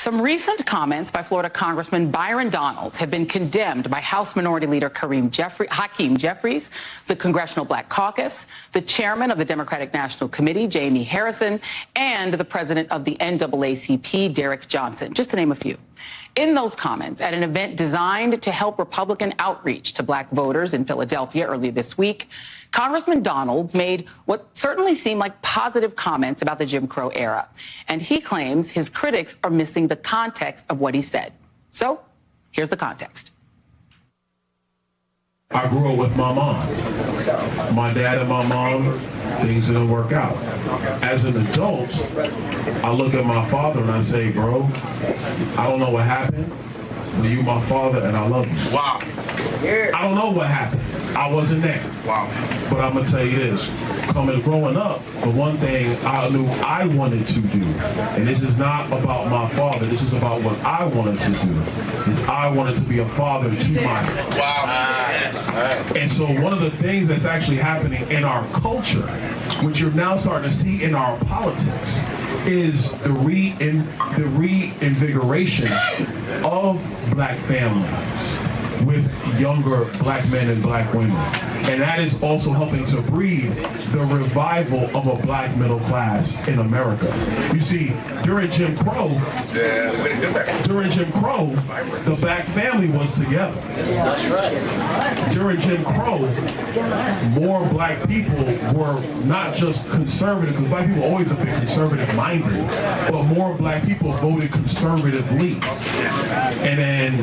Some recent comments by Florida Congressman Byron Donalds have been condemned by House Minority Leader Hakeem Jeffries, the Congressional Black Caucus, the chairman of the Democratic National Committee, Jamie Harrison, and the president of the NAACP, Derek Johnson, just to name a few. In those comments at an event designed to help Republican outreach to black voters in Philadelphia earlier this week, Congressman Donalds made what certainly seemed like positive comments about the Jim Crow era. And he claims his critics are missing the context of what he said. So here's the context. I grew up with my mom. My dad and my mom, things didn't work out. As an adult, I look at my father and I say, bro, I don't know what happened, but you my father and I love you. Wow. I don't know what happened. I wasn't there. Wow. But I'm going to tell you this. Growing up, the one thing I knew I wanted to do, and this is not about my father, this is about what I wanted to do, is I wanted to be a father to my son. Wow. And so one of the things that's actually happening in our culture, which you're now starting to see in our politics, is the reinvigoration of black families with younger black men and black women. And that is also helping to breed the revival of a black middle class in America. You see, during Jim Crow, the black family was together. That's right. During Jim Crow, more black people were not just conservative, because black people always have been conservative-minded, but more black people voted conservatively. And then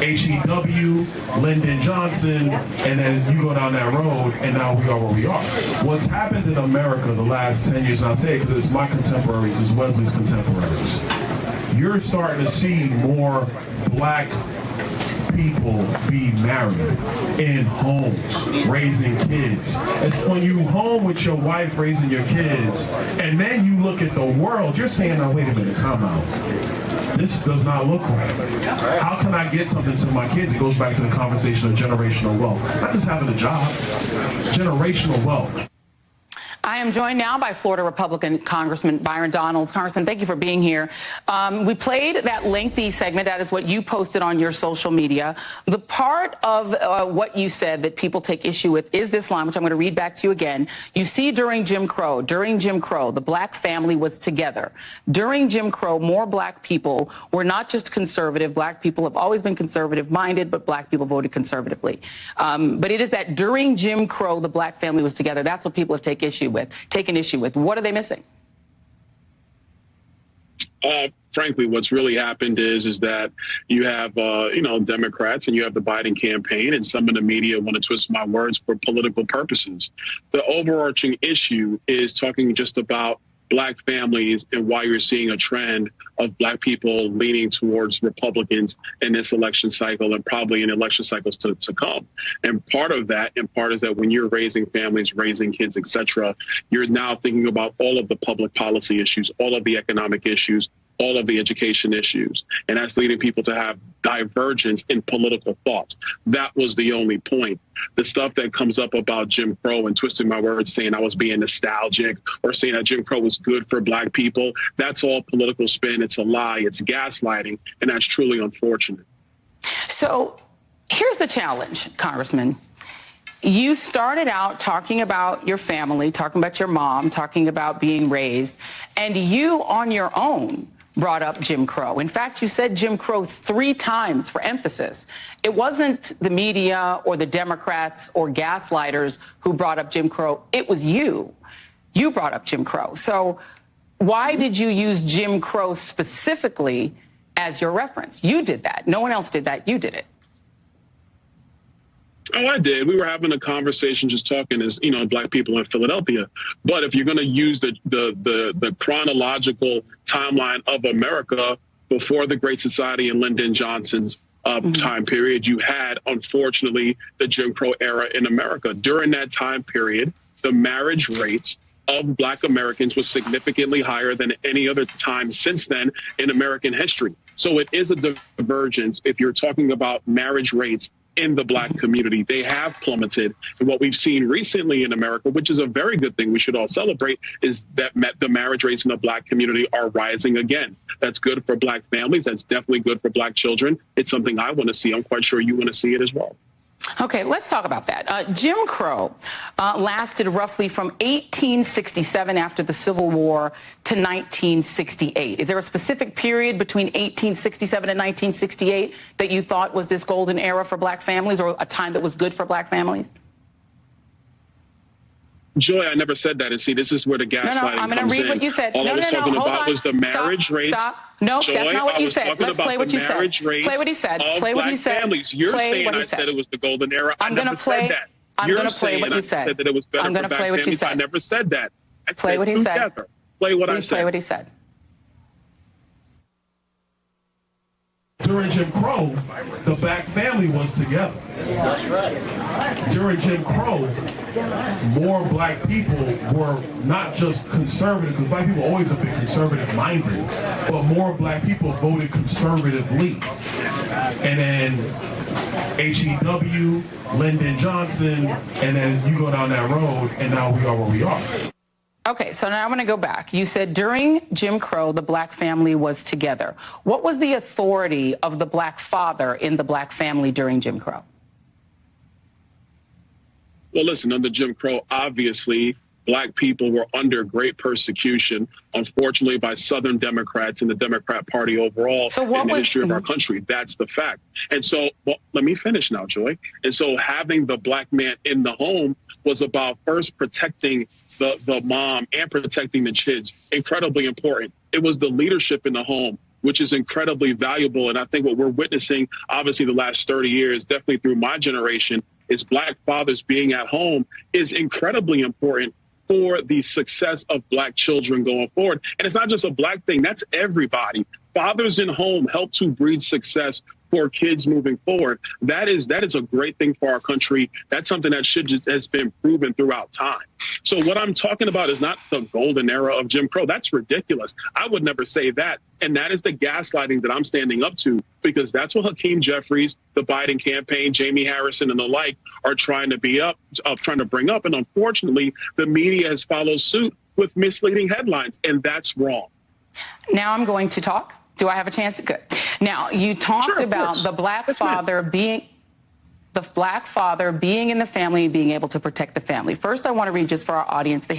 H.E.W., Lyndon Johnson, and then you go down that road, and now we are where we are. What's happened in America the last 10 years, and I say it because it's my contemporaries, it's Wesley's contemporaries, you're starting to see more black people be married in homes, raising kids. It's when you home with your wife raising your kids, and then you look at the world, you're saying, now wait a minute, time out. This does not look right. How can I get something to my kids? It goes back to the conversation of generational wealth. Not just having a job, generational wealth. I am joined now by Florida Republican Congressman Byron Donalds. Congressman, thank you for being here. We played that lengthy segment. That is what you posted on your social media. The part of what you said that people take issue with is this line, which I'm going to read back to you again. You see, during Jim Crow, the black family was together. During Jim Crow, more black people were not just conservative. Black people have always been conservative-minded, but black people voted conservatively. But it is that during Jim Crow, the black family was together. That's what people have taken issue with. What are they missing? Frankly, what's really happened is that you have, Democrats, and you have the Biden campaign, and some in the media want to twist my words for political purposes. The overarching issue is talking just about black families and why you're seeing a trend of black people leaning towards Republicans in this election cycle and probably in election cycles to come. And part of that, is that when you're raising families, raising kids, et cetera, you're now thinking about all of the public policy issues, all of the economic issues, all of the education issues. And that's leading people to have divergence in political thoughts. That was the only point. The stuff that comes up about Jim Crow and twisting my words, saying I was being nostalgic or saying that Jim Crow was good for black people, that's all political spin. It's a lie. It's gaslighting. And that's truly unfortunate. So here's the challenge, Congressman. You started out talking about your family, talking about your mom, talking about being raised, and you on your own brought up Jim Crow. In fact, you said Jim Crow 3 times for emphasis. It wasn't the media or the Democrats or gaslighters who brought up Jim Crow. It was you. You brought up Jim Crow. So why did you use Jim Crow specifically as your reference? You did that. No one else did that. You did it. Oh, I did. We were having a conversation, just talking as, black people in Philadelphia. But if you're going to use the chronological timeline of America before the Great Society and Lyndon Johnson's time period, you had, unfortunately, the Jim Crow era in America. During that time period, the marriage rates of black Americans was significantly higher than any other time since then in American history. So it is a divergence if you're talking about marriage rates in the black community. They have plummeted. And what we've seen recently in America, which is a very good thing we should all celebrate, is that the marriage rates in the black community are rising again. That's good for black families. That's definitely good for black children. It's something I want to see. I'm quite sure you want to see it as well. Okay, let's talk about that. Jim Crow lasted roughly from 1867 after the Civil War to 1968. Is there a specific period between 1867 and 1968 that you thought was this golden era for black families, or a time that was good for black families? Joy, I never said that. And see, this is where the gaslighting comes in. I'm going to read what you said. All I was talking about was the marriage rates. Stop. No, Joy, that's not what you said. Let's play what you said. Play what he said. Play what he said. Families. You're saying I said it was the golden era. I'm going to play. I'm going to play what you said. I said that it was better I'm going to play what you said. I never said that. Play what he said. Play what I said. Play what he said. During Jim Crow, the black family was together. That's right. During Jim Crow, more black people were not just conservative, because black people are always a bit conservative-minded, but more black people voted conservatively. And then H.E.W., Lyndon Johnson, and then you go down that road, and now we are where we are. Okay, so now I'm going to go back. You said during Jim Crow, the black family was together. What was the authority of the black father in the black family during Jim Crow? Well, listen, under Jim Crow, obviously, black people were under great persecution, unfortunately, by Southern Democrats and the Democrat Party overall in the history of our country. That's the fact. And so, well, let me finish now, Joy. And so having the black man in the home was about first protecting the mom and protecting the kids. Incredibly important. It was the leadership in the home, which is incredibly valuable. And I think what we're witnessing, obviously, the last 30 years, definitely through my generation, is black fathers being at home is incredibly important for the success of black children going forward. And it's not just a black thing. That's everybody. Fathers in home help to breed success for kids moving forward. That is a great thing for our country. That's something that has been proven throughout time. So what I'm talking about is not the golden era of Jim Crow. That's ridiculous. I would never say that. And that is the gaslighting that I'm standing up to, because that's what Hakeem Jeffries, the Biden campaign, Jamie Harrison, and the like are trying to bring up. And unfortunately, the media has followed suit with misleading headlines, and that's wrong. Now I'm going to talk. Do I have a chance? Good. Now, you talked about the black father being in the family and being able to protect the family. First, I want to read, just for our audience, the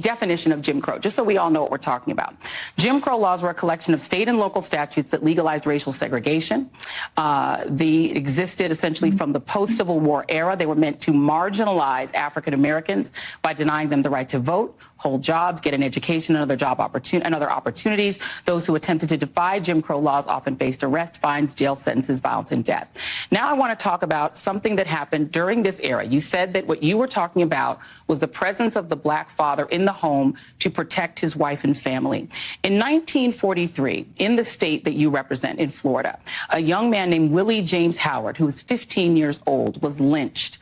definition of Jim Crow, just so we all know what we're talking about. Jim Crow laws were a collection of state and local statutes that legalized racial segregation. They existed essentially from the post-Civil War era. They were meant to marginalize African Americans by denying them the right to vote, hold jobs, get an education, and other opportunities. Those who attempted to defy Jim Crow laws often faced arrest, fines, jail sentences, violence, and death. Now I want to talk about something that happened during this era. You said that what you were talking about was the presence of the black father in the home to protect his wife and family. In 1943, in the state that you represent, in Florida, a young man named Willie James Howard, who was 15 years old, was lynched.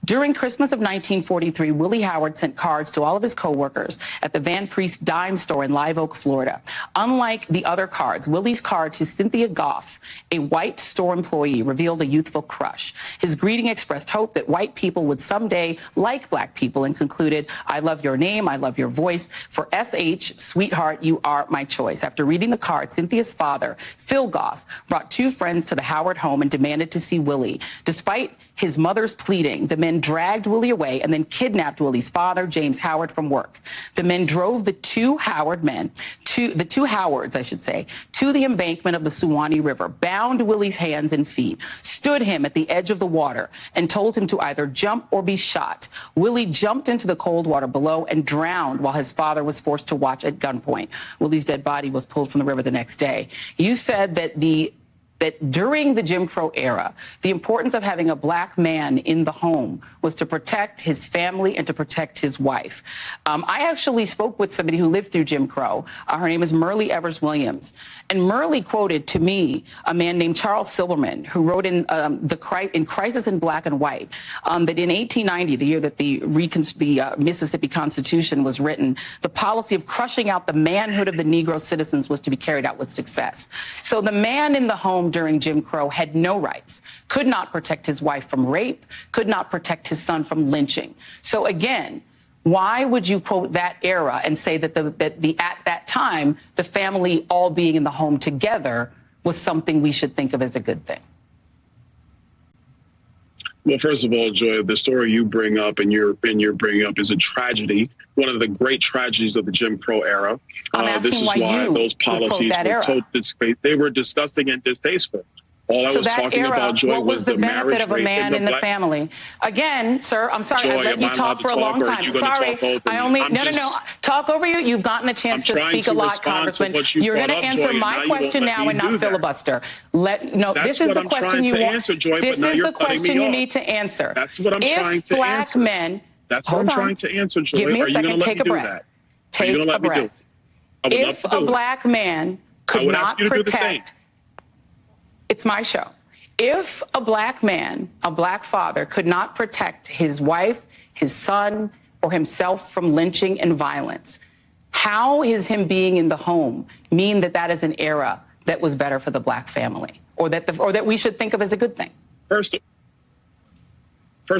During Christmas of 1943, Willie Howard sent cards to all of his coworkers at the Van Priest dime store in Live Oak, Florida. Unlike the other cards, Willie's card to Cynthia Goff, a white store employee, revealed a youthful crush. His greeting expressed hope that white people would someday like black people, and concluded, "I love your name, I love your voice. For SH, sweetheart, you are my choice." After reading the card, Cynthia's father, Phil Goff, brought two friends to the Howard home and demanded to see Willie. Despite his mother's pleading, the men dragged Willie away and then kidnapped Willie's father, James Howard, from work. The men drove the two Howards, to the embankment of the Suwannee River, bound Willie's hands and feet, stood him at the edge of the water, and told him to either jump or be shot. Willie jumped into the cold water below and drowned while his father was forced to watch at gunpoint. Willie's dead body was pulled from the river the next day. You said that during the Jim Crow era, the importance of having a black man in the home was to protect his family and to protect his wife. I actually spoke with somebody who lived through Jim Crow. Her name is Merle Evers Williams. And Merle quoted to me a man named Charles Silverman, who wrote in Crisis in Black and White, that in 1890, the year that the Mississippi Constitution was written, the policy of crushing out the manhood of the Negro citizens was to be carried out with success. So the man in the home during Jim Crow had no rights, could not protect his wife from rape, could not protect his son from lynching. So again, why would you quote that era and say that at that time, the family all being in the home together was something we should think of as a good thing? Well, first of all, Joy, the story you bring up and you're bringing up is a tragedy, one of the great tragedies of the Jim Crow era. This is why those policies were so they were disgusting and distasteful. All I was talking about, Joy, what was the benefit of a man in the family? Again, sir, I'm sorry, I let you talk for a long time. Sorry, I only no. Talk over you. You've gotten a chance to speak a lot, Congressman. You're going to answer my question now and not filibuster. This is the question you want. This is the question you need to answer. That's what I'm trying to answer. That's what I'm trying to answer, Joy. Give me a second. Take a breath. Take a breath. If a black man could not protect. It's my show. If a black man, a black father, could not protect his wife, his son, or himself from lynching and violence, how is him being in the home mean that that is an era that was better for the black family, or that we should think of as a good thing? First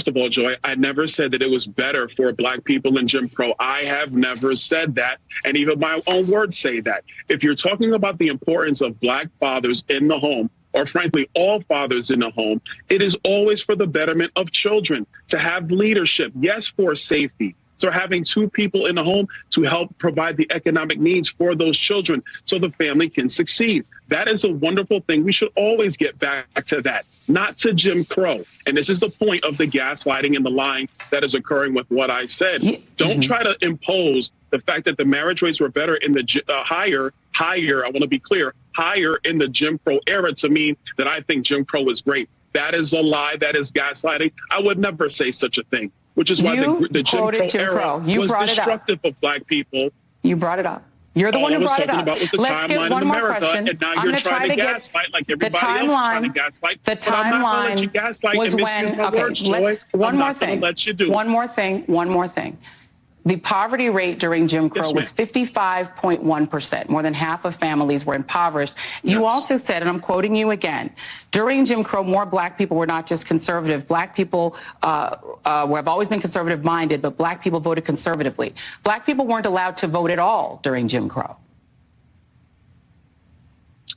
of all, Joy, I never said that it was better for black people in Jim Crow. I have never said that, and even my own words say that. If you're talking about the importance of black fathers in the home, or frankly, all fathers in the home, it is always for the betterment of children, to have leadership, yes, for safety. So having two people in the home to help provide the economic needs for those children so the family can succeed. That is a wonderful thing. We should always get back to that, not to Jim Crow. And this is the point of the gaslighting and the lying that is occurring with what I said. Don't try to impose the fact that the marriage rates were better in the higher, I want to be clear, higher in the Jim Crow era to mean that I think Jim Crow is great. That is a lie. That is gaslighting. I would never say such a thing, which is why the Jim Crow era was destructive of black people. You brought it up. You're the one who brought it up. Let's get one more question. And now you're trying to gaslight like everybody else is trying to gaslight. The timeline was when, okay, one more thing. The poverty rate during Jim Crow was 55.1%. More than half of families were impoverished. You also said, and I'm quoting you again, during Jim Crow, more black people were not just conservative. Black people have always been conservative-minded, but black people voted conservatively. Black people weren't allowed to vote at all during Jim Crow.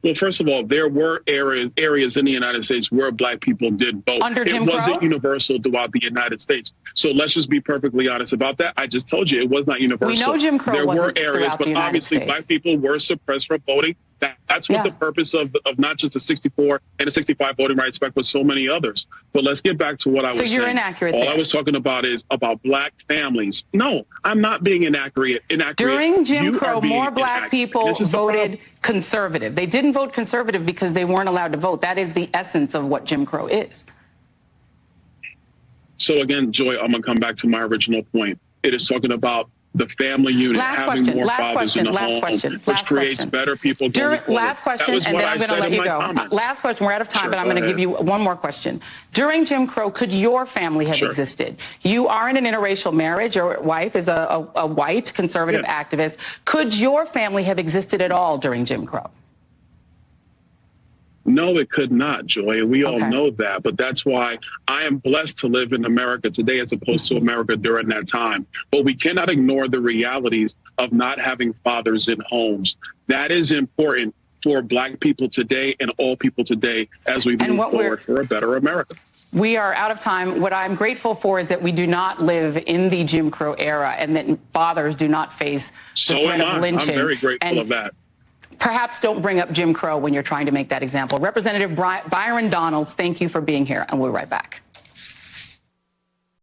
Well, first of all, there were areas in the United States where black people did vote. Under Jim Crow? It wasn't universal throughout the United States. So let's just be perfectly honest about that. I just told you it was not universal. We know Jim Crow wasn't there were areas, but obviously black people were suppressed from voting. That's what the purpose of not just the 64 and the 65 voting rights back, but so many others. But let's get back to what I was saying. So you're inaccurate All there. I was talking about is about black families. No, I'm not being inaccurate. During Jim Crow, more black people voted conservative. They didn't vote conservative because they weren't allowed to vote. That is the essence of what Jim Crow is. So again, Joy, I'm going to come back to my original point. It is talking about the family unit, having more fathers in the home, which creates better people going forward. Last question, and then I'm going to let you go. Last question. We're out of time, but I'm going to give you one more question. During Jim Crow, could your family have existed? You are in an interracial marriage. Your wife is a white conservative activist. Could your family have existed at all during Jim Crow? No, it could not, Joy, and we all know that. But that's why I am blessed to live in America today as opposed to America during that time. But we cannot ignore the realities of not having fathers in homes. That is important for black people today and all people today as we move forward for a better America. We are out of time. What I'm grateful for is that we do not live in the Jim Crow era and that fathers do not face the threat of lynching. I'm very grateful of that. Perhaps don't bring up Jim Crow when you're trying to make that example. Representative Byron Donalds, thank you for being here, and we'll be right back.